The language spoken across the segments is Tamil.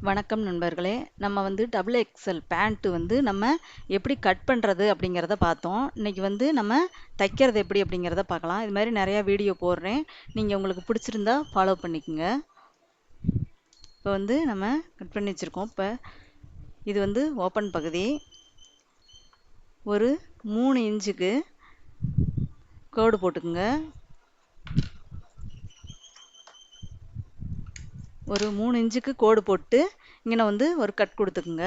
வணக்கம் நண்பர்களே. நம்ம வந்து டபுள் எக்ஸல் பேண்ட் வந்து நம்ம எப்படி கட் பண்ணுறது அப்படிங்கிறத பார்த்தோம். இன்னைக்கு வந்து நம்ம தைக்கிறது எப்படி அப்படிங்கிறத பார்க்கலாம். இது மாதிரி நிறையா வீடியோ போடுறேன். நீங்கள் உங்களுக்கு பிடிச்சிருந்தா ஃபாலோ பண்ணிக்கோங்க. இப்போ வந்து நம்ம கட் பண்ணி வச்சுருக்கோம். இப்போ இது வந்து ஓப்பன் பகுதி. ஒரு 3 இன்ச்சுக்கு கோடு போட்டுக்குங்க. ஒரு 3 இன்ச்சுக்கு கோடு போட்டு இங்கே வந்து ஒரு கட் கொடுத்துக்குங்க.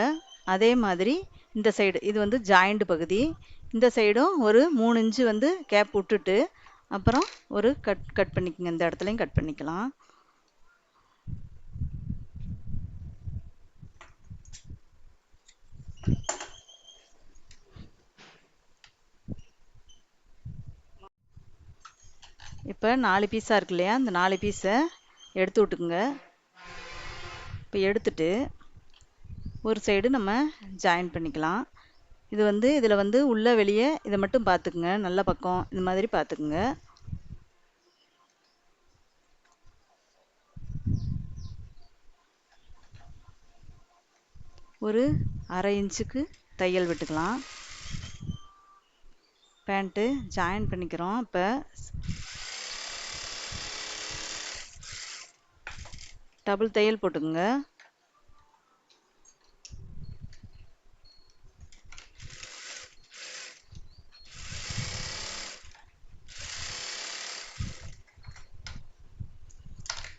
அதே மாதிரி இந்த சைடு இது வந்து ஜாயிண்ட் பகுதி. இந்த சைடும் ஒரு 3 இன்ச்சு வந்து கேப் விட்டுட்டு அப்புறம் ஒரு கட் பண்ணிக்கோங்க. இந்த இடத்துலையும் கட் பண்ணிக்கலாம். இப்போ 4 பீஸாக இருக்கு இல்லையா, இந்த 4 பீஸை எடுத்து விட்டுக்குங்க. இப்போ எடுத்துட்டு ஒரு சைடு நம்ம ஜாயின் பண்ணிக்கலாம். இது வந்து இதில் வந்து உள்ள வெளியே இதை மட்டும் பார்த்துக்குங்க. நல்ல பக்கம் இந்த மாதிரி பார்த்துக்குங்க. ஒரு 1/2 இன்ச்சுக்கு தையல் விட்டுக்கலாம். பேண்ட்டு ஜாயின் பண்ணிக்கிறோம். இப்போ டபுள் தையல் போட்டுக்குங்க.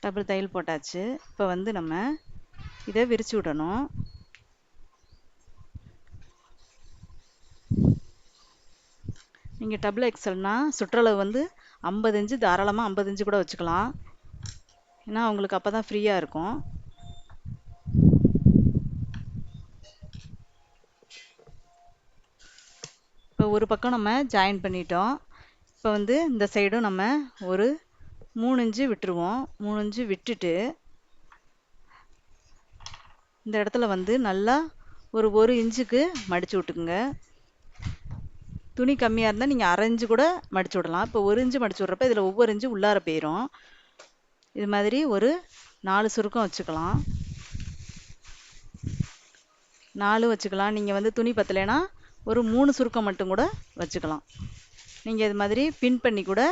டபுள் தையல் போட்டாச்சு. இப்போ வந்து நம்ம இதை விரிச்சு விடணும். நீங்கள் டபுள் எக்ஸல்னால் சுற்றளவு வந்து 50 இன்ச்சு, தாராளமாக 50 இன்ச்சு கூட வச்சுக்கலாம். ஏன்னா உங்களுக்கு அப்போ தான் ஃப்ரீயாக இருக்கும். இப்போ ஒரு பக்கம் நம்ம ஜாயின் பண்ணிட்டோம். இப்போ வந்து இந்த சைடும் நம்ம ஒரு 3 இன்ச்சு விட்டுருவோம். 3 இன்ச்சு விட்டுட்டு இந்த இடத்துல வந்து நல்லா ஒரு 1 இன்ச்சுக்கு மடித்து விட்டுக்குங்க. துணி கம்மியாக இருந்தால் நீங்கள் 1/2 இன்ச்சு கூட மடித்து விடலாம். இப்போ 1 இன்ச்சு மடித்து விட்றப்ப இதில் ஒவ்வொரு இன்ச்சு உள்ளார போயிடும். இது மாதிரி ஒரு 4 சுருக்கம் வச்சுக்கலாம். 4 வச்சுக்கலாம். நீங்கள் வந்து துணி பத்தலைன்னா ஒரு 3 சுருக்கம் மட்டும் கூட வச்சுக்கலாம். நீங்கள் இது மாதிரி பின் பண்ணி கூட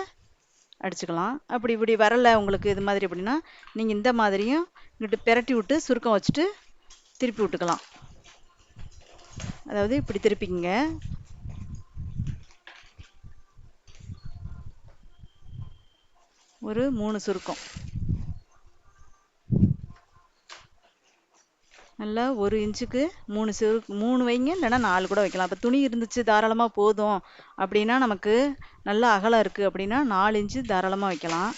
அடிச்சுக்கலாம். அப்படி இப்படி வரலை உங்களுக்கு இது மாதிரி அப்படின்னா நீங்கள் இந்த மாதிரியும் இங்கிட்டு பிரட்டி விட்டு சுருக்கம் வச்சுட்டு திருப்பி விட்டுக்கலாம். அதாவது இப்படி திருப்பிங்க. ஒரு 3 சுருக்கம் நல்லா 1 இன்ச்சுக்கு 3 வைங்க, இல்லைன்னா 4 கூட வைக்கலாம். இப்போ துணி இருந்துச்சு தாராளமாக போதும் அப்படின்னா, நமக்கு நல்லா அகலம் இருக்குது அப்படின்னா 4 இன்ச்சு தாராளமாக வைக்கலாம்.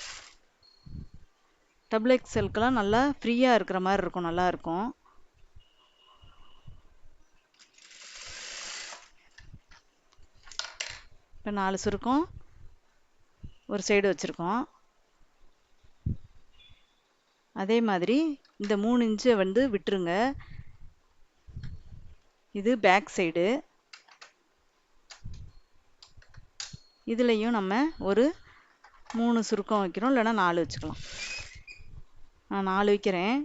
டபுள் எக்ஸலுக்கெல்லாம் நல்லா ஃப்ரீயாக இருக்கிற மாதிரி இருக்கும், நல்லாயிருக்கும். இப்போ 4 சுருக்கம் ஒரு சைடு வச்சுருக்கோம். அதே மாதிரி இந்த 3 இன்ச்சை வந்து விட்டுருங்க. இது பேக் சைடு. இதுலேயும் நம்ம ஒரு 3 சுருக்கம் வைக்கிறோம், இல்லைன்னா 4 வச்சுக்கலாம். நான் 4 வைக்கிறேன்.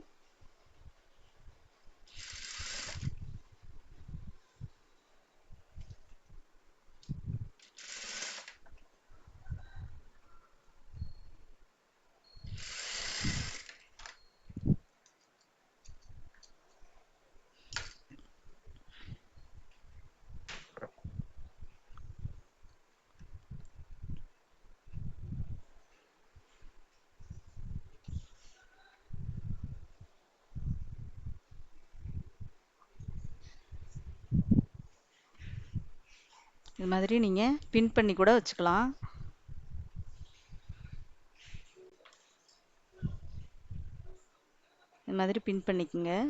இது மாதிரி நீங்கள் பின் பண்ணி கூட வச்சுக்கலாம். இது மாதிரி பின் பண்ணிக்கோங்க.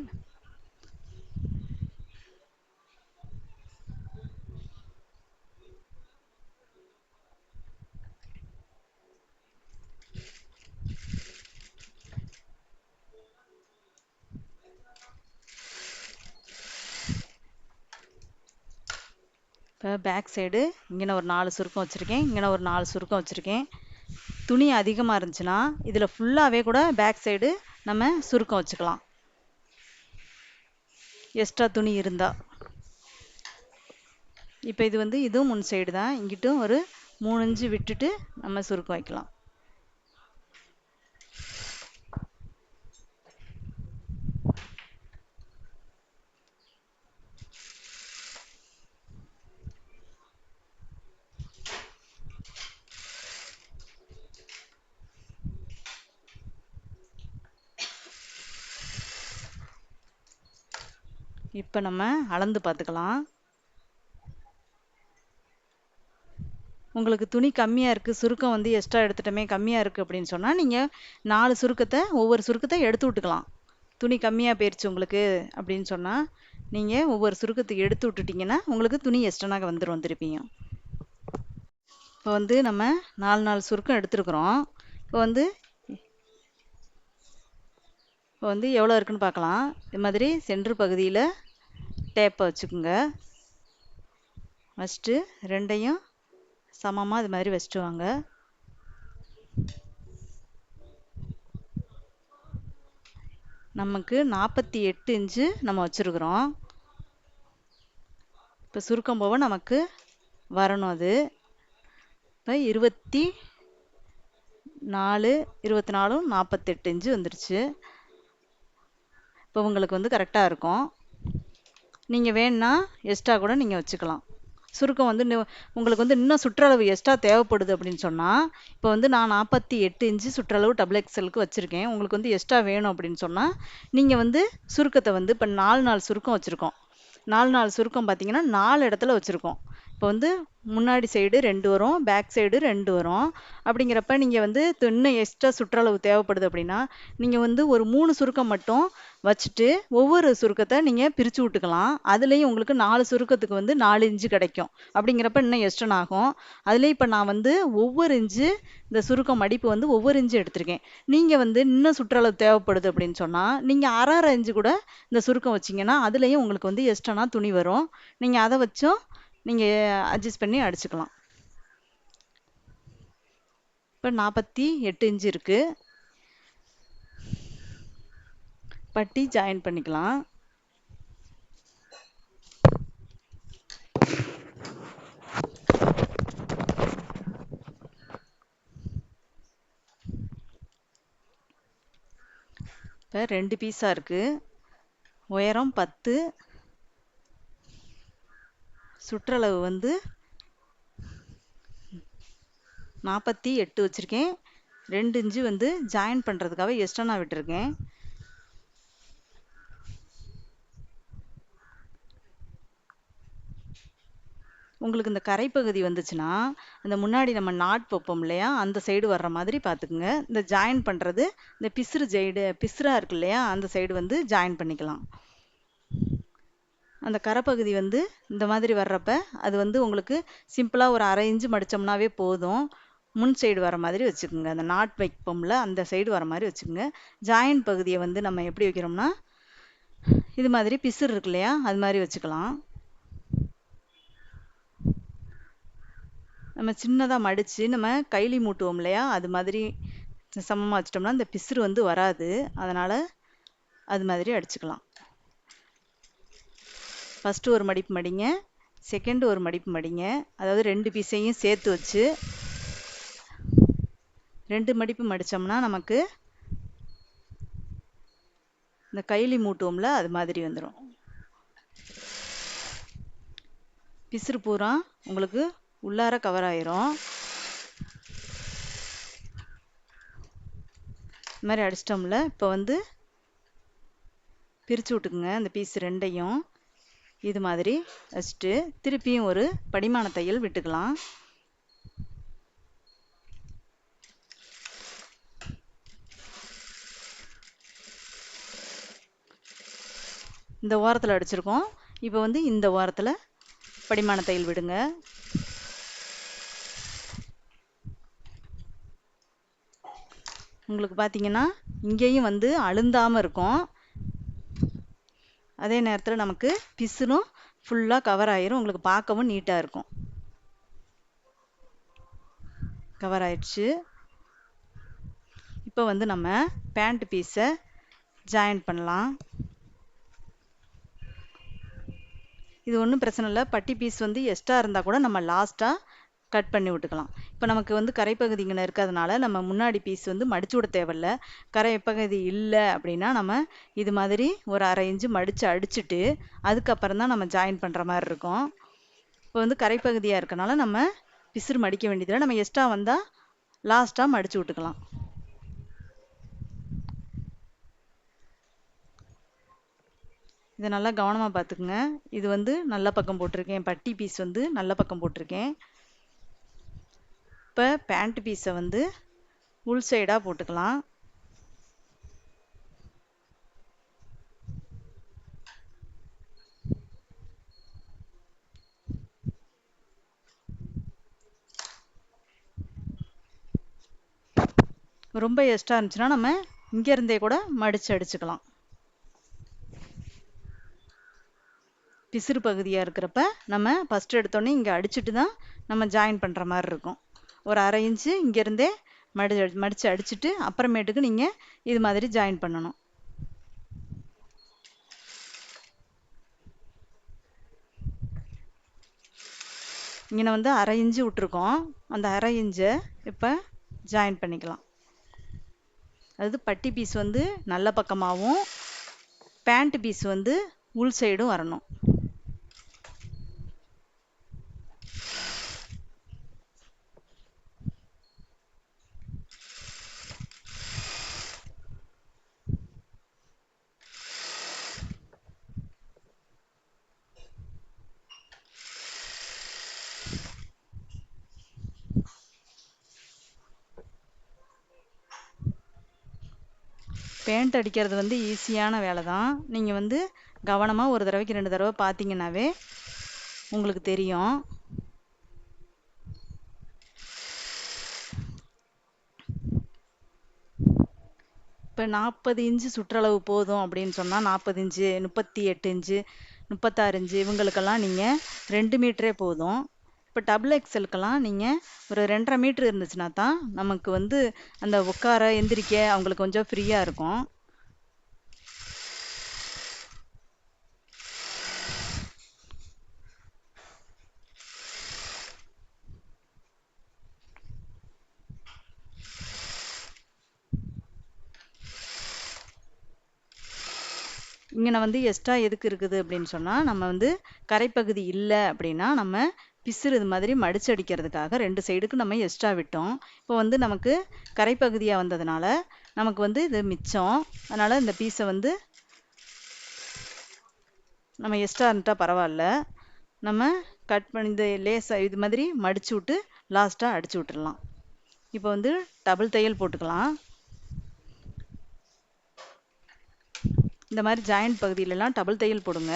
இப்போ பேக் சைடு இங்கே ஒரு 4 சுருக்கம் வச்சுருக்கேன், இங்கே ஒரு 4 சுருக்கம் வச்சுருக்கேன். துணி அதிகமாக இருந்துச்சுன்னா இதில் ஃபுல்லாகவே கூட பேக் சைடு நம்ம சுருக்கம் வச்சுக்கலாம். எக்ஸ்ட்ரா துணி இருந்தா. இப்போ இது வந்து இதுவும் முன் சைடு தான், இங்கிட்டும் ஒரு 3 இன்ச்சு விட்டுட்டு நம்ம சுருக்கம் வைக்கலாம். இப்போ நம்ம அளந்து பார்த்துக்கலாம். உங்களுக்கு துணி கம்மியாக இருக்குது, சுருக்கம் வந்து எக்ஸ்ட்ரா எடுத்துட்டோமே கம்மியாக இருக்குது அப்படின்னு சொன்னால் நீங்கள் 4 சுருக்கத்தை ஒவ்வொரு சுருக்கத்தை எடுத்து விட்டுக்கலாம். துணி கம்மியாக போயிடுச்சு உங்களுக்கு அப்படின்னு சொன்னால் நீங்கள் ஒவ்வொரு சுருக்கத்துக்கு எடுத்து விட்டுட்டிங்கன்னா உங்களுக்கு துணி எக்ஸ்ட்ரானாக வந்துடும் திருப்பியும். இப்போ வந்து நம்ம 4 சுருக்கம் எடுத்துருக்குறோம். இப்போ வந்து எவ்வளோ இருக்குன்னு பார்க்கலாம். இது மாதிரி சென்ட்ரு பகுதியில் டேப்பை வச்சுக்கோங்க. வச்சுட்டு ரெண்டையும் சமமாக இது மாதிரி வச்சுட்டு வாங்க. நமக்கு 48 இன்ச்சு நம்ம வச்சுருக்குறோம். இப்போ சுருக்கம் போக நமக்கு வரணும். அது இப்போ 24 48 இன்ச்சு வந்துருச்சு. இப்போ உங்களுக்கு வந்து கரெக்டாக இருக்கும். நீங்கள் வேணுன்னா எக்ஸ்ட்ரா கூட நீங்கள் வச்சுக்கலாம். சுருக்கம் வந்து உங்களுக்கு வந்து இன்னும் சுற்றளவு எக்ஸ்ட்ரா தேவைப்படுது அப்படின்னு சொன்னால், இப்போ வந்து நான் 48 இன்ச்சு சுற்றளவு டபுள் எக்ஸலுக்கு வச்சுருக்கேன். உங்களுக்கு வந்து எக்ஸ்ட்ரா வேணும் அப்படின்னு சொன்னால் நீங்கள் வந்து சுருக்கத்தை வந்து இப்போ 4 சுருக்கம் வச்சுருக்கோம். 4 சுருக்கம் பார்த்தீங்கன்னா 4 இடத்துல வச்சுருக்கோம். இப்போ வந்து முன்னாடி சைடு 2 வரும், பேக் சைடு 2 வரும். அப்படிங்கிறப்ப நீங்கள் வந்து இன்னும் எக்ஸ்ட்ரா சுற்றளவு தேவைப்படுது அப்படின்னா நீங்கள் வந்து ஒரு 3 சுருக்கம் மட்டும் வச்சுட்டு ஒவ்வொரு சுருக்கத்தை நீங்கள் பிரித்து விட்டுக்கலாம். அதுலேயும் உங்களுக்கு 4 சுருக்கத்துக்கு வந்து 4 இன்ச்சு கிடைக்கும். அப்படிங்கிறப்ப இன்னும் எக்ஸ்ட்ரா ஆகும். அதுலேயும் இப்போ நான் வந்து ஒவ்வொரு இன்ச்சு இந்த சுருக்கம் மடிப்பு வந்து ஒவ்வொரு இன்ச்சு எடுத்திருக்கேன். நீங்கள் வந்து இன்னும் சுற்றளவு தேவைப்படுது அப்படின்னு சொன்னால் நீங்கள் அரை இன்ச்சு கூட இந்த சுருக்கம் வச்சிங்கன்னா அதுலேயும் உங்களுக்கு வந்து எக்ஸ்ட்ரானா துணி வரும். நீங்கள் அதை வச்சும் நீங்கள் அட்ஜஸ்ட் பண்ணி அடிச்சுக்கலாம். இப்போ 48 இன்ச்சு இருக்குது. பட்டி ஜாயின் பண்ணிக்கலாம். இப்போ 2 பீஸாக இருக்குது. உயரம் 10, சுற்றளவு வந்து 48 வச்சுருக்கேன். 2 இன்ச்சு வந்து ஜாயின் பண்ணுறதுக்காக எக்ஸ்ட்ரா நான் விட்டுருக்கேன். உங்களுக்கு இந்த கரைப்பகுதி வந்துச்சுன்னா அந்த முன்னாடி நம்ம நாட் வைப்போம் இல்லையா, அந்த சைடு வர்ற மாதிரி பார்த்துக்குங்க. இந்த ஜாயின் பண்ணுறது இந்த பிசுறு சைடு பிசுறாக இருக்கு இல்லையா, அந்த சைடு வந்து ஜாயின் பண்ணிக்கலாம். அந்த கரைப்பகுதி வந்து இந்த மாதிரி வர்றப்ப அது வந்து உங்களுக்கு சிம்பிளாக ஒரு அரை இன்ச்சு மடித்தோம்னாவே போதும். முன் சைடு வர மாதிரி வச்சுக்கோங்க. அந்த நாட் வைப்போம்ல அந்த சைடு வர மாதிரி வச்சுக்கோங்க. ஜாயின் பகுதியை வந்து நம்ம எப்படி வைக்கிறோம்னா இது மாதிரி பிசுறு இருக்கு இல்லையா, அது மாதிரி வச்சுக்கலாம். நம்ம சின்னதாக மடித்து நம்ம கைலி மூட்டுவோம் இல்லையா, அது மாதிரி சமமாக வச்சிட்டோம்னா இந்த பிசுறு வந்து வராது. அதனால் அது மாதிரி அடிச்சுக்கலாம். ஃபஸ்ட்டு ஒரு மடிப்பு மடிங்க, செகண்ட் ஒரு மடிப்பு மடிங்க. அதாவது 2 பீஸையும் சேர்த்து வச்சு 2 மடிப்பு மடித்தோம்னா நமக்கு இந்த கைலி மூட்டுவோம்ல அது மாதிரி வந்துடும். பிசுறு பூரா உங்களுக்கு உள்ளார கவர் ஆயிரும். இது மாதிரி அடிச்சிட்டோம்ல. இப்போ வந்து பிரித்து விட்டுக்குங்க அந்த பீஸ் ரெண்டையும். இது மாதிரி வச்சுட்டு திருப்பியும் ஒரு படிமான தையல் விட்டுக்கலாம். இந்த ஓரத்தில் அடிச்சிருக்கோம். இப்போ வந்து இந்த ஓரத்தில் படிமான தையல் விடுங்க. உங்களுக்கு பார்த்தீங்கன்னா இங்கேயும் வந்து அழுந்தாமல் இருக்கும். அதே நேரத்தில் நமக்கு பிசுனும் ஃபுல்லாக கவர் ஆயிரும். உங்களுக்கு பார்க்கவும் நீட்டாக இருக்கும். கவர் ஆயிடுச்சு. இப்போ வந்து நம்ம பேண்ட் பீஸை ஜாயின் பண்ணலாம். இது ஒன்றும் பிரச்சனை இல்லை. பட்டி பீஸ் வந்து எக்ஸ்ட்ரா இருந்தால் கூட நம்ம லாஸ்ட்டாக கட் பண்ணி விட்டுக்கலாம். இப்போ நமக்கு வந்து கரைப்பகுதி இங்கே இருக்கிறதுனால நம்ம முன்னாடி பீஸ் வந்து மடிச்சு விட தேவையில்ல. கரைப்பகுதி இல்லை அப்படின்னா நம்ம இது மாதிரி ஒரு 1/2 இன்ச்சு மடித்து அடிச்சுட்டு அதுக்கப்புறம் தான் நம்ம ஜாயின் பண்ணுற மாதிரி இருக்கும். இப்போ வந்து கரைப்பகுதியாக இருக்கனால நம்ம பிசுறு மடிக்க வேண்டியதில்லை. நம்ம எக்ஸ்ட்ரா வந்தால் லாஸ்ட்டாக மடித்து விட்டுக்கலாம். இதை நல்லா கவனமாக பார்த்துக்குங்க. இது வந்து நல்ல பக்கம் போட்டிருக்கேன், பட்டி பீஸ் வந்து நல்ல பக்கம் போட்டிருக்கேன். இப்போ பேண்ட் பீஸை வந்து உள் சைடாக போட்டுக்கலாம். ரொம்ப எக்ஸ்ட்ரா இருந்துச்சுன்னா நம்ம இங்கேருந்தே கூட மடித்து அடிச்சுக்கலாம். பிசுறு பகுதியாக இருக்கிறப்ப நம்ம ஃபஸ்ட்டு எடுத்தோடனே இங்கே அடிச்சுட்டு தான் நம்ம ஜாயின் பண்ணுற மாதிரி இருக்கும். ஒரு 1/2 இன்ச்சு இங்கேருந்தே மடித்து அடிச்சுட்டு அப்புறமேட்டுக்கு நீங்கள் இது மாதிரி ஜாயின் பண்ணணும். இங்கே வந்து 1/2 இன்ச்சு விட்டுருக்கோம். அந்த 1/2 இன்ச்சை இப்போ ஜாயின் பண்ணிக்கலாம். அதாவது பட்டி பீஸ் வந்து நல்ல பக்கமாகவும் பேண்ட் பீஸ் வந்து உள் சைடும் வரணும். பெயிண்ட் அடிக்கிறது வந்து ஈஸியான வேலை தான். நீங்கள் வந்து கவனமாக ஒரு தடவைக்கு 2 தடவை பார்த்தீங்கன்னாவே உங்களுக்கு தெரியும். இப்போ 40 இன்ச்சு சுற்றளவு போதும் அப்படின்னு சொன்னால் 40 இன்ச்சு, 38 இன்ச்சு, 36 இன்ச்சு இவங்களுக்கெல்லாம் நீங்கள் 2 மீட்டரே போதும். இப்போ டபுள் எக்ஸலுக்கெல்லாம் நீங்கள் ஒரு 2.5 மீட்ரு இருந்துச்சுன்னா தான் நமக்கு வந்து அந்த உட்கார எந்திரிக்க அவங்களுக்கு கொஞ்சம் ஃப்ரீயாக இருக்கும். இங்கே வந்து எக்ஸ்ட்ரா எதுக்கு இருக்குது அப்படின்னு சொன்னால் நம்ம வந்து கரைப்பகுதி இல்லை அப்படின்னா நம்ம பிசுறு இது மாதிரி மடிச்சு அடிக்கிறதுக்காக 2 சைடுக்கு நம்ம எக்ஸ்ட்ரா விட்டோம். இப்போ வந்து நமக்கு கரைப்பகுதியாக வந்ததுனால நமக்கு வந்து இது மிச்சம். அதனால் இந்த பீஸை வந்து நம்ம எக்ஸ்ட்ரா இருந்துட்டால் பரவாயில்ல, நம்ம கட் பண்ணி இந்த லேஸாக இது மாதிரி மடிச்சு விட்டு லாஸ்ட்டாக அடிச்சு விட்டுடலாம். இப்போ வந்து டபுள் தையல் போட்டுக்கலாம். இந்த மாதிரி ஜாயிண்ட் பகுதியிலலாம் டபுள் தையல் போடுங்க.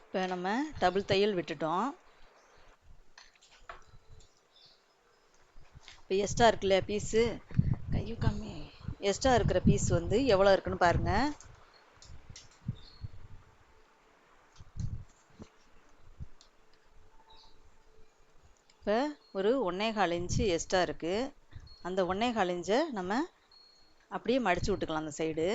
இப்போ நம்ம டபுள் தையல் விட்டுட்டோம். இப்போ எக்ஸ்ட்ரா இருக்கு இல்லையா பீஸு, கையும் கம்மி எக்ஸ்ட்ரா இருக்கிற பீஸ் வந்து எவ்வளோ இருக்குன்னு பாருங்க. இப்போ ஒரு 1.25 இன்ச்சு எக்ஸ்ட்ரா இருக்குது. அந்த 1.25 இன்ச்சை நம்ம அப்படியே மடிச்சு விட்டுக்கலாம். அந்த சைடு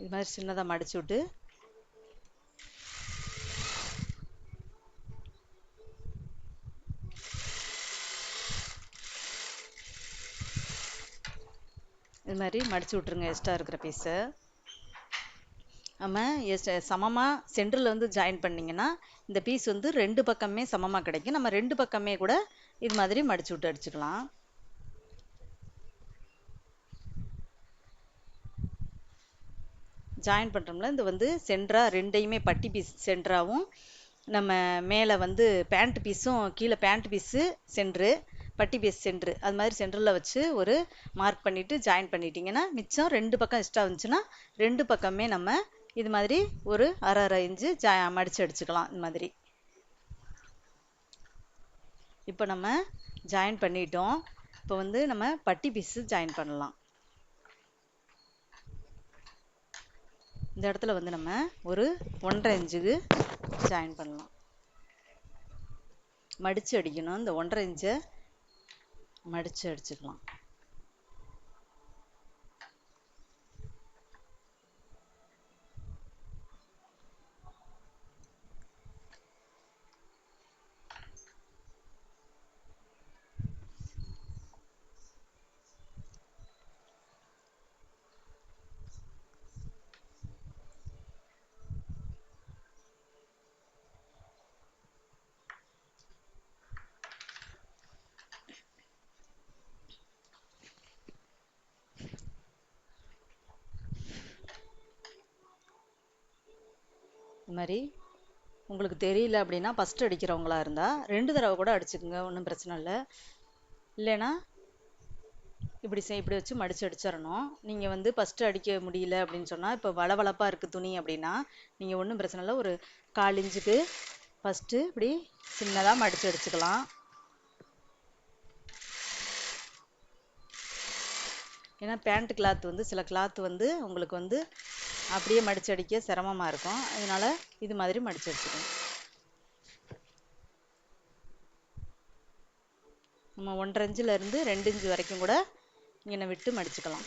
இது மாதிரி சின்னதாக மடிச்சு விட்டு இது மாதிரி மடிச்சு விட்ருங்க எக்ஸ்ட்ரா இருக்கிற பீஸை. நம்ம சமமாக சென்டரில் வந்து ஜாயின் பண்ணிங்கன்னா இந்த பீஸ் வந்து 2 பக்கமே சமமாக கிடைக்கும். நம்ம 2 பக்கமே கூட இது மாதிரி மடிச்சு விட்டு அடிச்சுக்கலாம். ஜாயின் பண்ணுறோம்ல, இந்த வந்து சென்டராக 2யுமே பட்டி பீஸ் சென்டராகவும் நம்ம மேலே வந்து பேண்ட் பீஸும் கீழே பேண்ட் பீஸு சென்ட்ரு பட்டி பீஸ் சென்ட்ரு அது மாதிரி சென்டரில் வச்சு ஒரு மார்க் பண்ணிவிட்டு ஜாயின் பண்ணிட்டீங்கன்னா மிச்சம் 2 பக்கம் எக்ஸ்ட்ரா வந்துச்சுன்னா 2 பக்கமே நம்ம இது மாதிரி ஒரு 1/2 இன்ச்சு மடித்து அடிச்சுக்கலாம். இந்த மாதிரி இப்போ நம்ம ஜாயின் பண்ணிட்டோம். இப்போ வந்து நம்ம பட்டி பீஸு ஜாயின் பண்ணலாம். இந்த இடத்துல வந்து நம்ம ஒரு 1.5 இன்ச்சுக்கு ஜாயின் பண்ணலாம். மடித்து அடிக்கணும். இந்த 1.5 இன்ச்சை மடித்து அடிச்சுக்கலாம். இது மாதிரி உங்களுக்கு தெரியல அப்படின்னா ஃபஸ்ட்டு அடிக்கிறவங்களா இருந்தால் 2 தடவை கூட அடிச்சுக்குங்க, ஒன்றும் பிரச்சனை இல்லை. இல்லைன்னா இப்படி வச்சு மடித்து அடிச்சிடணும். நீங்கள் வந்து ஃபஸ்ட்டு அடிக்க முடியல அப்படின்னு சொன்னால், இப்போ வளவளப்பாக இருக்குது துணி அப்படின்னா நீங்கள் ஒன்றும் பிரச்சனை இல்லை, ஒரு 1/4 இன்ச்சுக்கு ஃபஸ்ட்டு இப்படி சின்னதாக மடித்து அடிச்சுக்கலாம். ஏன்னா பேண்ட் கிளாத் வந்து சில கிளாத் வந்து உங்களுக்கு வந்து அப்படியே மடித்து அடிக்க சிரமமாக இருக்கும். அதனால இது மாதிரி மடித்து அடிச்சுக்கணும். நம்ம 1.5 இன்ச்சிலேருந்து 2 இன்ச்சு வரைக்கும் கூட இங்கே விட்டு மடிச்சுக்கலாம்.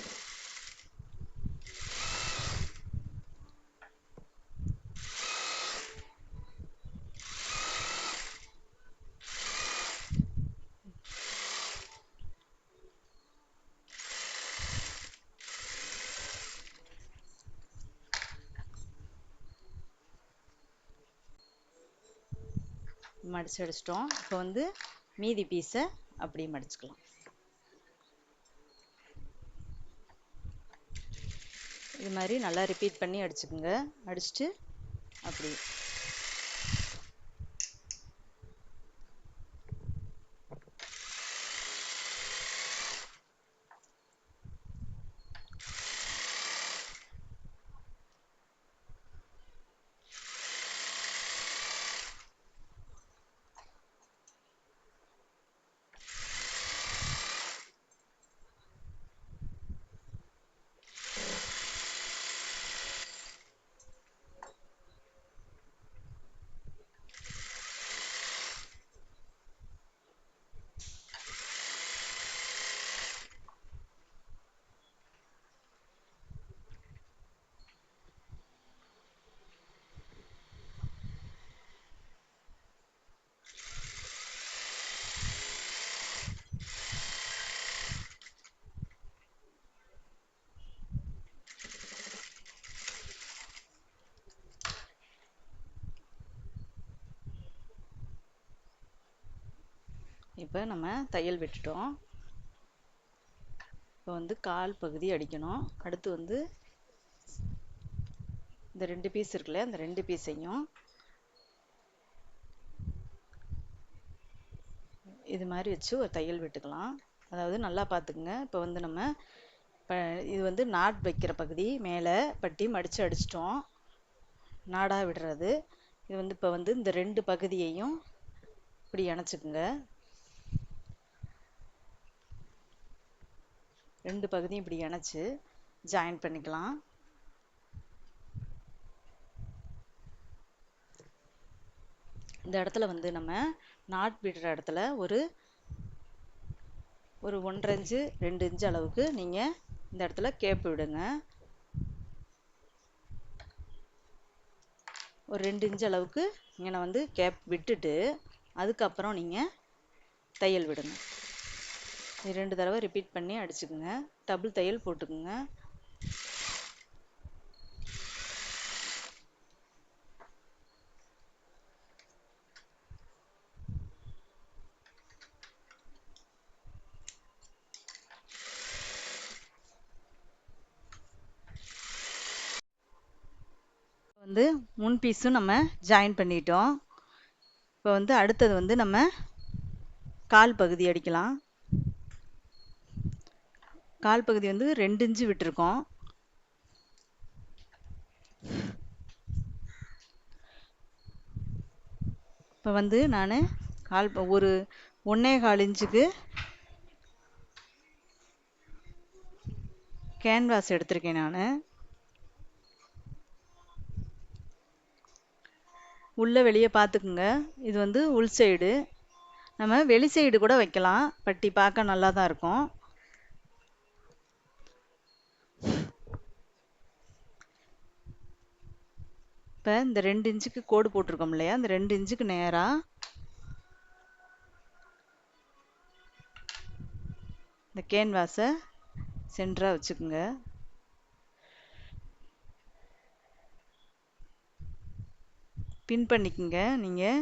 மடித்து அடிச்சிட்டோம். இப்போ வந்து மீதி பீஸை அப்படியே மடிச்சுக்கலாம். இது மாதிரி நல்லா ரிப்பீட் பண்ணி அடிச்சுக்குங்க. அடிச்சுட்டு அப்படி இப்போ நம்ம தையல் விட்டுட்டோம். இப்போ வந்து கால் பகுதி அடிக்கணும். அடுத்து வந்து இந்த 2 பீஸ் இருக்குல்ல, அந்த 2 பீஸையும் இது மாதிரி வச்சு ஒரு தையல் விட்டுக்கலாம். அதாவது நல்லா பார்த்துக்குங்க. இப்போ வந்து நம்ம இது வந்து நாட் வைக்கிற பகுதி, மேலே பட்டி மடித்து அடிச்சிட்டோம். நாடாக விடுறது இது வந்து இப்போ வந்து இந்த 2 பகுதியையும் இப்படி இணைச்சிக்குங்க. 2 பகுதியும் இப்படி இணைச்சி ஜாயின் பண்ணிக்கலாம். இந்த இடத்துல வந்து நம்ம நாட் விடுற இடத்துல ஒரு 1.5 இன்ச்சு 2 இன்ச்சு அளவுக்கு நீங்கள் இந்த இடத்துல கேப் விடுங்க. ஒரு 2 இன்ச்சு அளவுக்கு இங்கே வந்து கேப் விட்டுட்டு அதுக்கப்புறம் நீங்கள் தையல் விடுங்க. இது 2 தடவை ரிப்பீட் பண்ணி அடிச்சுக்குங்க. டபுள் தையல் போட்டுக்குங்க. வந்து முன் பீஸும் நம்ம ஜாயின் பண்ணிட்டோம். இப்போ வந்து அடுத்தது வந்து நம்ம கால் பகுதி அடிக்கலாம். கால் பகுதி வந்து 2 இன்ச்சு விட்டுருக்கோம். இப்போ வந்து நான் ஒரு 1.25 இன்ச்சுக்கு கேன்வாஸ் எடுத்திருக்கேன். நான் உள்ளே வெளியே பார்த்துக்குங்க. இது வந்து உள் சைடு. நம்ம வெளி சைடு கூட வைக்கலாம். பட்டி பார்க்க நல்லா தான் இருக்கும். இப்போ இந்த 2 இன்ச்சுக்கு கோடு போட்டிருக்கோம் இல்லையா, இந்த 2 இன்ச்சுக்கு நேராக இந்த கேன்வாஸை சென்டராக வச்சுக்கோங்க. பின் பண்ணிக்கோங்க. நீங்கள்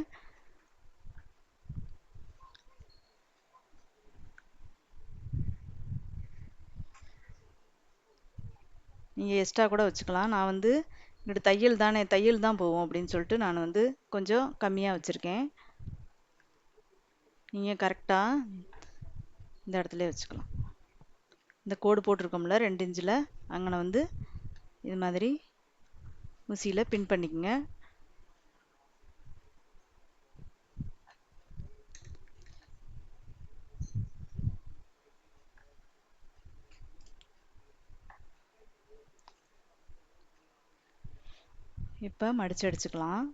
எக்ஸ்ட்ரா கூட வச்சுக்கலாம். நான் வந்து இங்கிட்டு தையல் தானே, தையல் தான் போவோம் அப்படின்னு சொல்லிட்டு நான் வந்து கொஞ்சம் கம்மியாக வச்சுருக்கேன். நீங்கள் கரெக்டாக இந்த இடத்துல வச்சுக்கலாம். இந்த கோடு போட்டிருக்கோம்ல 2 இன்ச்சில், அங்கே வந்து இது மாதிரி ஊசியில் பின் பண்ணிக்கோங்க. இப்போ மடிச்சு அடிச்சுக்கலாம்.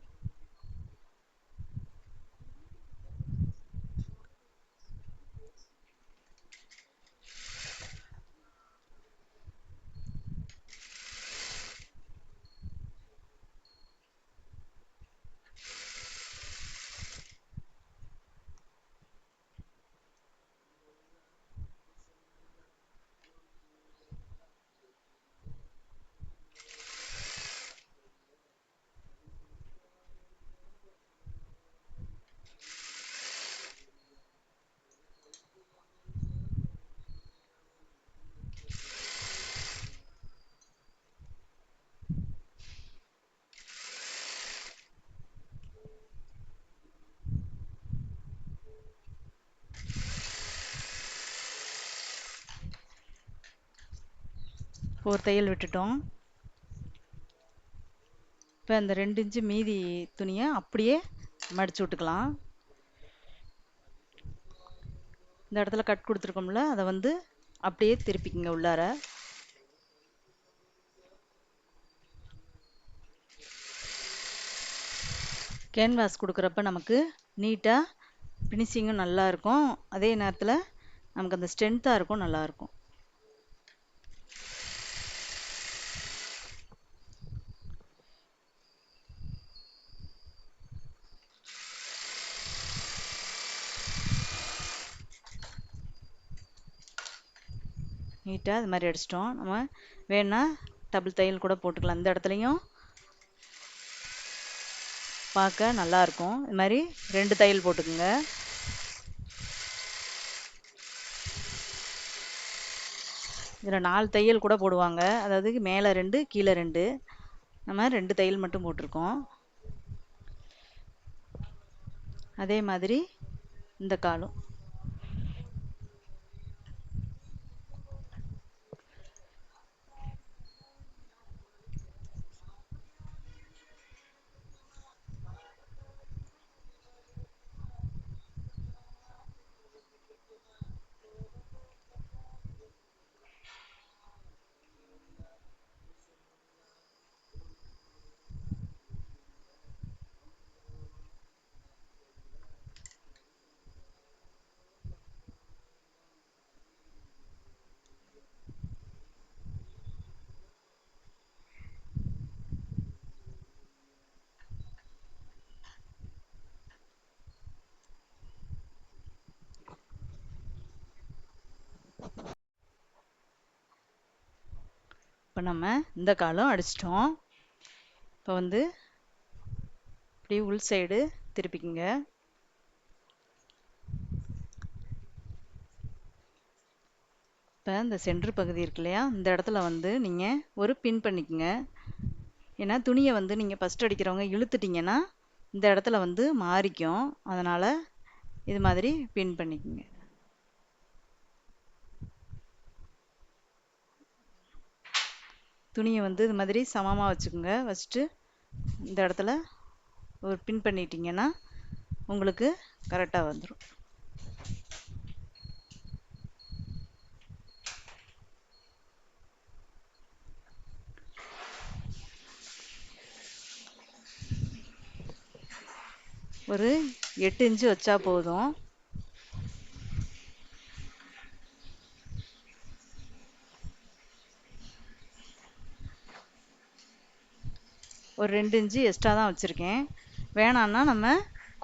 ஒரு தையல் விட்டுட்டோம். இப்போ அந்த 2 இன்ச்சு மீதி துணியை அப்படியே மடிச்சு விட்டுக்கலாம். இந்த இடத்துல கட் கொடுத்துருக்கோம்ல, அதை வந்து அப்படியே திருப்பிக்கங்க உள்ளார. கேன்வாஸ் கொடுக்குறப்ப நமக்கு நீட்டாக ஃபினிஷிங்கும் நல்லா இருக்கும். அதே நேரத்தில் நமக்கு அந்த ஸ்ட்ரென்த்தாக இருக்கும், நல்லாயிருக்கும். நீட்டாக இது மாதிரி அடிச்சிட்டோம். நம்ம வேணா டபுள் தையல் கூட போட்டுக்கலாம். இந்த இடத்துலையும் பார்க்க நல்லாயிருக்கும். இது மாதிரி 2 தையல் போட்டுக்குங்க. இதில் 4 தையல் கூட போடுவாங்க. அதாவது மேலே 2 கீழே 2. நம்ம 2 தையல் மட்டும் போட்டிருக்கோம். அதே மாதிரி இந்த காலும் இப்போ நம்ம இந்த காலும் அடிச்சிட்டோம். இப்போ வந்து இப்படி உள் சைடு திருப்பிக்குங்க. இப்போ இந்த சென்டர் பகுதி இருக்கு இல்லையா, இந்த இடத்துல வந்து நீங்கள் ஒரு பின் பண்ணிக்கோங்க. ஏன்னா துணியை வந்து நீங்கள் ஃபஸ்ட் அடிக்கிறவங்க இழுத்துட்டிங்கன்னா இந்த இடத்துல வந்து மாறிக்கும். அதனால் இது மாதிரி பின் பண்ணிக்கோங்க. துணியை வந்து இது மாதிரி சமமாக வச்சுக்கோங்க. வச்சுட்டு இந்த இடத்துல ஒரு பின் பண்ணிட்டீங்கன்னா உங்களுக்கு கரெக்டாக வந்துடும். ஒரு 8 இன்ச்சு வச்சா போதும். ஒரு 2 இன்ச்சு எக்ஸ்ட்ரா தான் வச்சுருக்கேன். வேணான்னா நம்ம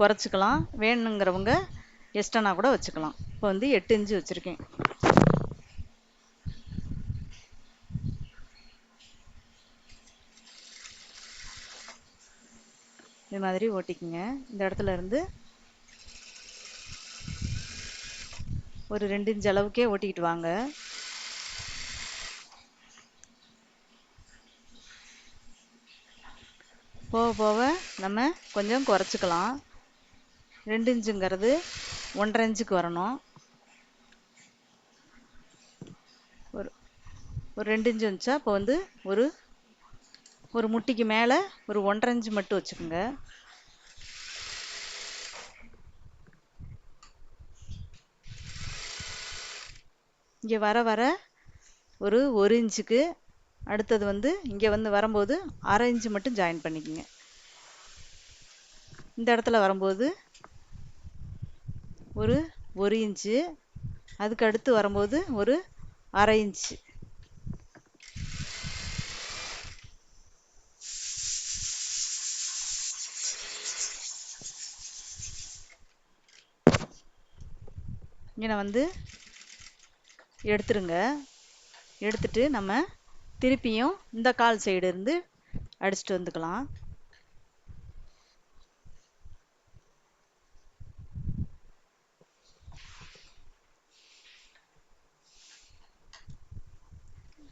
குறைச்சிக்கலாம், வேணுங்கிறவங்க எக்ஸ்ட்ரானா கூட வச்சுக்கலாம். இப்போ வந்து 8 இன்ச்சு வச்சுருக்கேன். இது மாதிரி ஓட்டிக்குங்க. இந்த இடத்துல இருந்து ஒரு 2 இன்ச் அளவுக்கே ஓட்டிக்கிட்டு வாங்க. போக போக நம்ம கொஞ்சம் குறைச்சிக்கலாம். 2 இன்ச்சுங்கிறது 1,5 இன்ச்சுக்கு வரணும். ஒரு ஒரு 2 இன்ச்சு வந்துச்சா இப்போ வந்து ஒரு ஒரு முட்டிக்கு மேலே ஒரு 1,5 இன்ச்சு மட்டும் வச்சுக்கோங்க. இங்கே வர வர ஒரு இன்ச்சுக்கு அடுத்தது வந்து இங்கே வந்து வரும்போது 1/2 இன்ச்சு மட்டும் ஜாயின் பண்ணிக்கோங்க. இந்த இடத்துல வரும்போது ஒரு இன்ச்சு, அதுக்கு அடுத்து வரும்போது ஒரு 1/2 இன்ச்சு. இங்கே வந்து எடுத்துருங்க. எடுத்துட்டு நம்ம திருப்பியும் இந்த கால் சைடு இருந்து அடிச்சுட்டு வந்துக்கலாம்.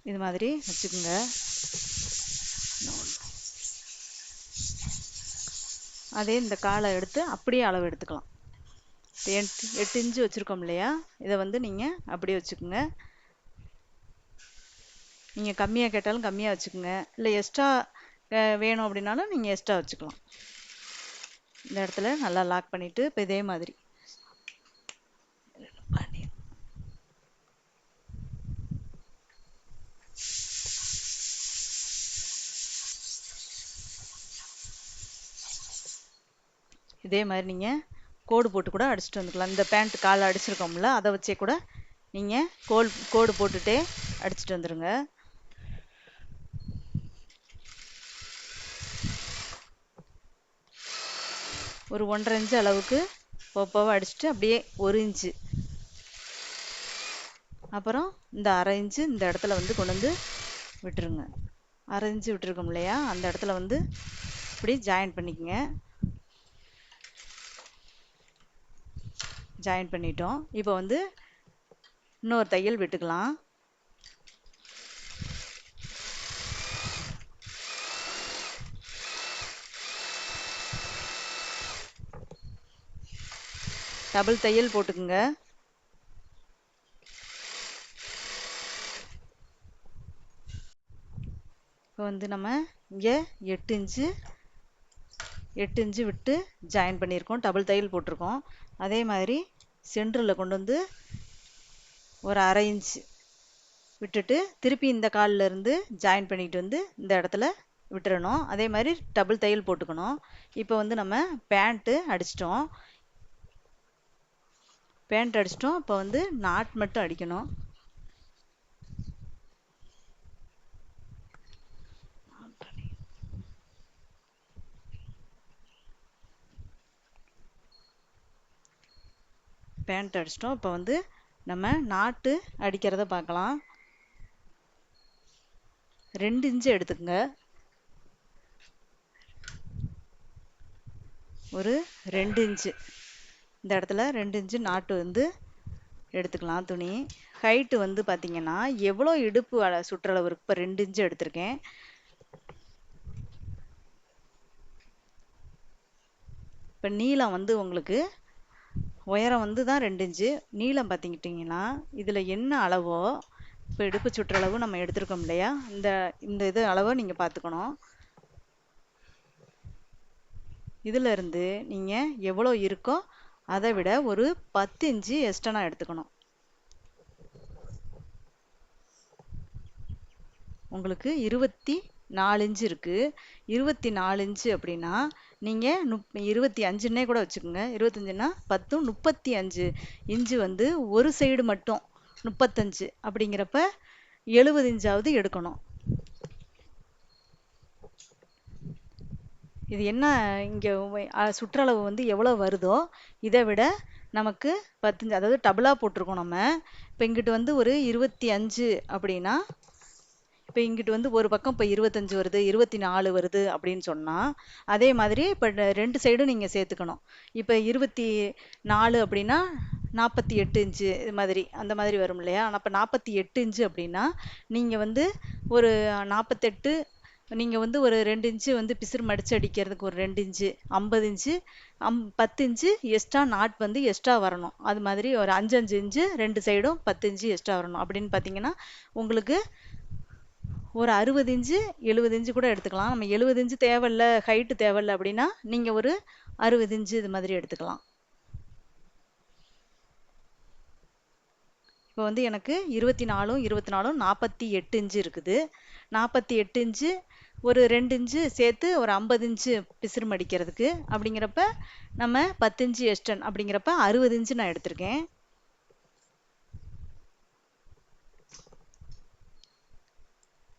இது மாதிரி வச்சுக்கோங்க. அதே இந்த காலை எடுத்து அப்படியே அளவு எடுத்துக்கலாம். 8 இன்ச்சு வச்சுருக்கோம் இல்லையா, இதை வந்து நீங்கள் அப்படியே வச்சுக்கோங்க. நீங்கள் கம்மியாக கேட்டாலும் கம்மியாக வச்சுக்கோங்க, இல்லை எக்ஸ்ட்ரா வேணும் அப்படின்னாலும் நீங்கள் எக்ஸ்ட்ரா வச்சுக்கலாம். இந்த இடத்துல நல்லா லாக் பண்ணிவிட்டு இப்போ இதே மாதிரி நீங்கள் கோடு போட்டு கூட அடிச்சுட்டு வந்துக்கலாம். இந்த பேண்ட் காலை அடிச்சிருக்கோம்ல, அதை வச்சே கூட நீங்கள் கோடு போட்டுட்டே அடிச்சுட்டு வந்துடுங்க. ஒரு 1,5 இன்ச்சு அளவுக்கு போக அடிச்சுட்டு அப்படியே 1 இன்ச்சு, அப்புறம் இந்த 1/2 இன்ச்சு இந்த இடத்துல வந்து கொண்டு வந்து விட்டுருங்க. 1/2 இன்ச்சு விட்டுருக்கோம் இல்லையா, அந்த இடத்துல வந்து இப்படி ஜாயின் பண்ணிக்கங்க. ஜாயின் பண்ணிட்டோம். இப்போ வந்து இன்னொரு தையல் விட்டுக்கலாம். டபுள் தையல் போட்டுக்குங்க. இப்போ வந்து நம்ம இங்கே 8 இன்ச்சு விட்டு ஜாயின் பண்ணியிருக்கோம், டபுள் தையல் போட்டிருக்கோம். அதே மாதிரி சென்டரில் கொண்டு வந்து ஒரு 1/2 இன்ச்சு விட்டுட்டு திருப்பி இந்த காலில் இருந்து ஜாயின் பண்ணிட்டு வந்து இந்த இடத்துல விட்டுறணும். அதே மாதிரி டபுள் தையல் போட்டுக்கணும். இப்போ வந்து நம்ம பேண்ட் அடிச்சிட்டோம். இப்போ வந்து நாட் மட்டும் அடிக்கணும். பேண்ட் அடிச்சிட்டோம். இப்போ வந்து நம்ம நாட்டு அடிக்கிறத பார்க்கலாம். 2 இன்ச்சு எடுத்துக்கங்க. ஒரு 2 இன்ச்சு இந்த இடத்துல 2 இன்ச்சு நாட்டு வந்து எடுத்துக்கலாம். துணி ஹைட்டு வந்து பார்த்தீங்கன்னா எவ்வளோ இடுப்பு சுற்றளவு இருக்கு, இப்போ 2 இன்ச்சு எடுத்திருக்கேன். இப்போ நீளம் வந்து உங்களுக்கு உயரம் வந்து தான் 2 இன்ச்சு, நீளம் பார்த்துக்கிட்டிங்கன்னா இதில் என்ன அளவோ, இப்போ இடுப்பு சுற்றளவு நம்ம எடுத்திருக்கோம் இல்லையா, இந்த இது அளவை நீங்கள் பார்த்துக்கணும். இதில் இருந்து நீங்கள் எவ்வளோ இருக்கோ அதை விட ஒரு 10 இன்ச்சு எக்ஸ்ட்ரா எடுத்துக்கணும். உங்களுக்கு 24 இன்ச்சு இருக்குது. 24 இன்ச்சு அப்படின்னா நீங்கள் 25ன்னே கூட வச்சுக்கோங்க. 25ன்னா 10 35 இன்ச்சு வந்து ஒரு சைடு மட்டும் 35, அப்படிங்கிறப்ப 70 இன்ச்சாவது எடுக்கணும். இது என்ன இங்கே சுற்றளவு வந்து எவ்வளோ வருதோ இதை விட நமக்கு 15, அதாவது டபுளாக போட்டிருக்கோம் நம்ம. இப்போ இங்கிட்டு வந்து ஒரு 25 அப்படின்னா, இப்போ இங்கிட்டு வந்து ஒரு பக்கம் இப்போ 25 வருது, 24 வருது அப்படின்னு சொன்னால், அதே மாதிரி இப்போ 2 சைடும் நீங்கள் சேர்த்துக்கணும். இப்போ 24 அப்படின்னா 48 இன்ச்சு இது மாதிரி அந்த மாதிரி வரும் இல்லையா? அப்போ 48 இன்ச்சு அப்படின்னா நீங்கள் வந்து ஒரு 48, நீங்கள் வந்து ஒரு 2 இன்ச்சு வந்து பிசிறு மடித்து அடிக்கிறதுக்கு ஒரு 2 inch, 50 inch, 10 inch extra not வந்து எக்ஸ்ட்ரா வரணும். அது மாதிரி ஒரு 5 இன்ச்சு 2 சைடும் 10 இன்ச்சு எக்ஸ்ட்ரா வரணும். அப்படின்னு பார்த்தீங்கன்னா உங்களுக்கு ஒரு 60 இன்ச்சு 70 இன்ச்சு கூட எடுத்துக்கலாம். நம்ம 70 இன்ச்சு தேவையில்ல, ஹைட்டு தேவையில்ல அப்படின்னா நீங்கள் ஒரு 60 இன்ச்சு இது மாதிரி எடுத்துக்கலாம். இப்போ வந்து எனக்கு 24ம் 24ம் 48 இன்ச்சு இருக்குது. 48 இன்ச்சு ஒரு 2 இன்ச்சு சேர்த்து ஒரு 50 இன்ச்சு பிசிறு மடிக்கிறதுக்கு அப்படிங்கிறப்ப நம்ம 10 இன்ச்சு எக்ஸ்டன் அப்படிங்கிறப்ப 60 இன்ச்சு நான் எடுத்திருக்கேன்.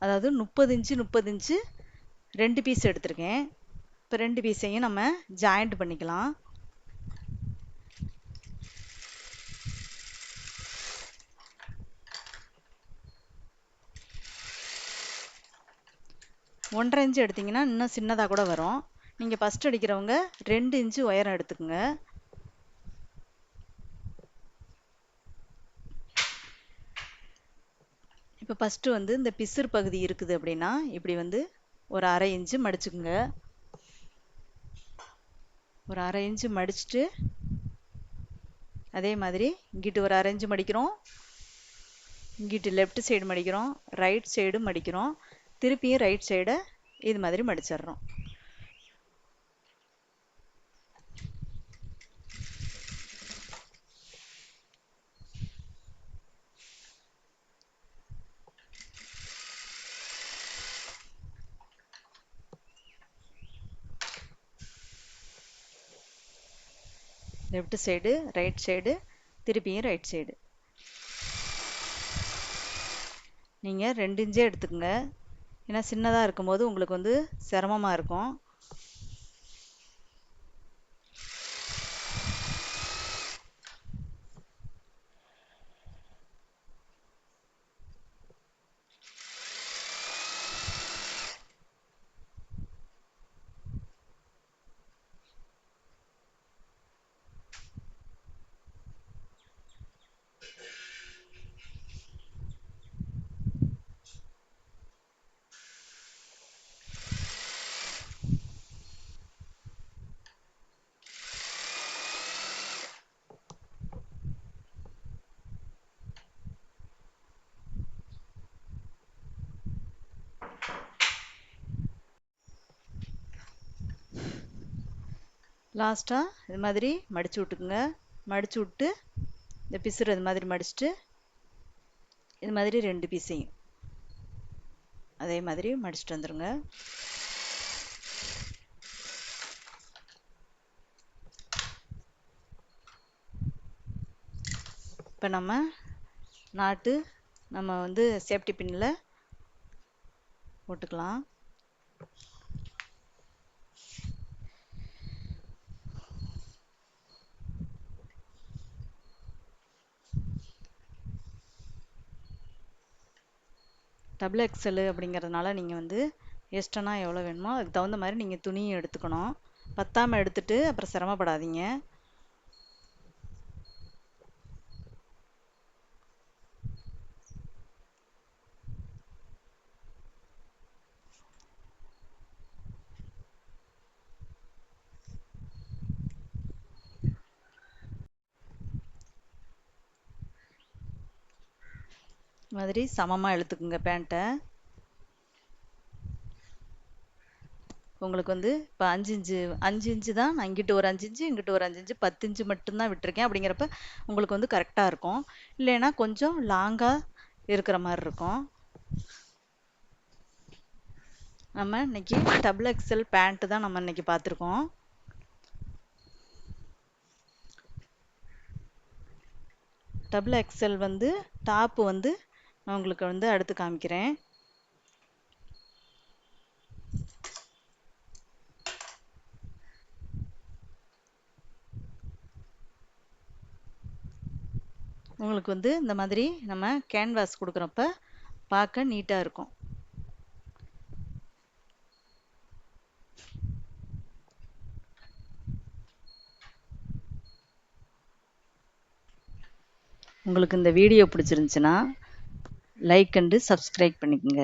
அதாவது 30 இன்ச்சு 30 இன்ச்சு 2 பீஸ் எடுத்திருக்கேன். இப்போ 2 பீஸையும் நம்ம ஜாயிண்ட் பண்ணிக்கலாம். ஒன்றரை இன்ச்சு எடுத்தீங்கன்னா இன்னும் சின்னதாக கூட வரும். நீங்கள் ஃபஸ்ட் அடிக்கிறவங்க 2 இன்ச்சு உயரம் எடுத்துக்கோங்க. இப்போ ஃபஸ்ட்டு வந்து இந்த பிசிறு பகுதி இருக்குது அப்படின்னா இப்படி வந்து ஒரு 1/2 இன்ச்சு மடிச்சுக்குங்க. ஒரு 1/2 இன்ச்சு மடிச்சுட்டு அதே மாதிரி இங்கிட்டு ஒரு 1/2 இன்ச்சு மடிக்கிறோம், இங்கிட்டு லெஃப்ட் சைடு மடிக்கிறோம், ரைட் சைடு மடிக்கிறோம், திருப்பியும் ரைட் சைடை இது மாதிரி மடிச்சிடுறோம். லெஃப்ட் சைடு ரைட் சைடு திருப்பியும் ரைட் சைடு. நீங்கள் 2 இன்ச்சே எடுத்துக்கோங்க. ஏன்னா சின்னதாக இருக்கும்போது உங்களுக்கு வந்து சிரமமாக இருக்கும். லாஸ்ட்டாக இது மாதிரி மடித்து விட்டுக்குங்க. மடித்து விட்டு இந்த பிசுறு இது மாதிரி மடிச்சுட்டு இது மாதிரி 2 பீஸையும் அதே மாதிரி மடிச்சுட்டு வந்துடுங்க. இப்போ நம்ம நாட்டு நம்ம வந்து சேஃப்டி பின்னில் போட்டுக்கலாம். டபுள் எக்ஸல் அப்படிங்கிறதுனால நீங்கள் வந்து எக்ஸ்ட்ரனாக எவ்வளோ வேணுமோ அதுக்கு தகுந்த மாதிரி நீங்கள் துணியை எடுத்துக்கணும். பத்தாமல் எடுத்துட்டு அப்புறம் சிரமப்படாதீங்க. மாதிரி சமமாக இழுத்துக்குங்க பேண்ட்டை. உங்களுக்கு வந்து இப்போ 5 இன்ச்சு தான். நான் இங்கிட்டு ஒரு 5 இன்ச்சு இங்கிட்டு ஒரு 5 இன்ச்சு 10 இன்ச்சு மட்டும்தான் விட்டுருக்கேன். அப்படிங்கிறப்ப உங்களுக்கு வந்து கரெக்டாக இருக்கும். இல்லைன்னா கொஞ்சம் லாங்காக இருக்கிற மாதிரி இருக்கும். நம்ம இன்னைக்கு டபுள் எக்ஸல் பேண்ட்டு தான் நம்ம இன்னைக்கு பார்த்துருக்கோம். டபுள் எக்ஸல் வந்து டாப்பு வந்து நான் உங்களுக்கு வந்து அடுத்து காமிக்கிறேன். உங்களுக்கு வந்து இந்த மாதிரி நம்ம கேன்வாஸ் கொடுக்குறப்ப பார்க்க நீட்டாக இருக்கும். உங்களுக்கு இந்த வீடியோ பிடிச்சிருந்துச்சுன்னா லைக் அண்டு சப்ஸ்கிரைப் பண்ணிக்கோங்க.